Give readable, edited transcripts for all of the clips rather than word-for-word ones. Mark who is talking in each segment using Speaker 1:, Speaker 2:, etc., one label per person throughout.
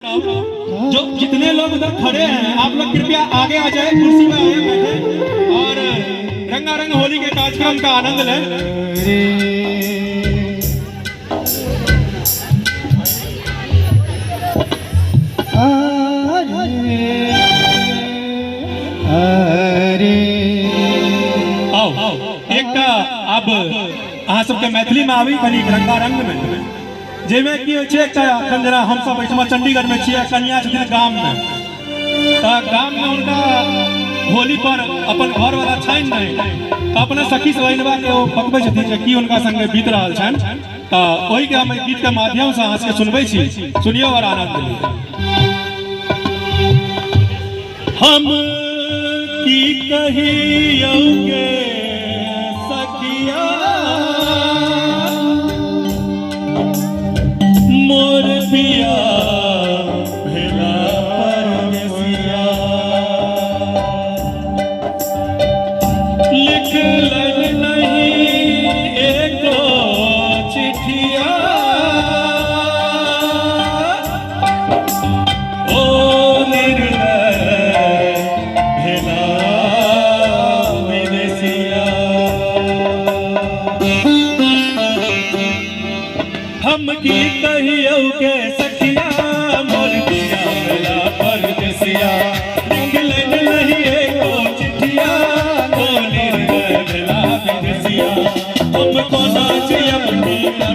Speaker 1: जो जितने लोग उधर खड़े हैं आप लोग कृपया आगे आ जाए, कुर्सी में आए बैठे और रंगारंग होली के कार्यक्रम का आनंद लें। आओ एक अब अहाँ सबके मैथिली में आवी कनी रंगारंग में जेमे की छै अखन जरा हम सब एठमा चंडीगढ़ में छियै, कन्या छथिन गाम में, तो गाम में उनका होली पर अपन घर वाला छनि नहीं अपने सखी सहेलीबा के ओ बतबै छथिन कि उनका संगे बीत रहल छनि, तो ओहि के हम गीत के माध्यम से अहाँ के सुनबै छी, सुनियो और आनंद लियौ। हम की कहियौ के सखिया मोर पिया भेला परदेसिया, लिखलन नहीं एको चिट्ठिया, ओ निर्दय भेला विदेसिया। हम की कहियौ के सखिया मोर पिया भेला परदेसिया, लिखलन नहीं एको चिट्ठिया, ओ निर्दय भेला विदेसिया। हम कोना जियब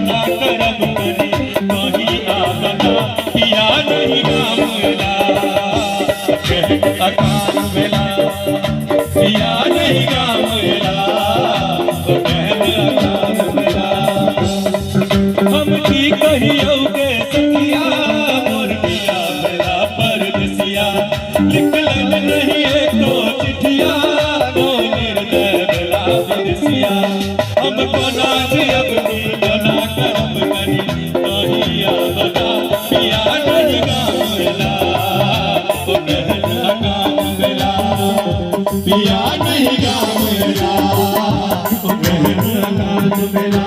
Speaker 1: ना करब करी कहीं आबना पिया नहीं गामला, अकाल बेला पिया नहीं गामला, अकाल बेला। हम की कहियौ के सखिया मोर पिया भेला परदेसिया, लिखलन नहीं एको चिट्ठिया, ओ निर्दय भेला विदेसिया। हम कोना जियब ना करब करी कहीं आबना पिया नहीं गामला, अकाल बेला पिया नहीं गामला, अकाल बेला।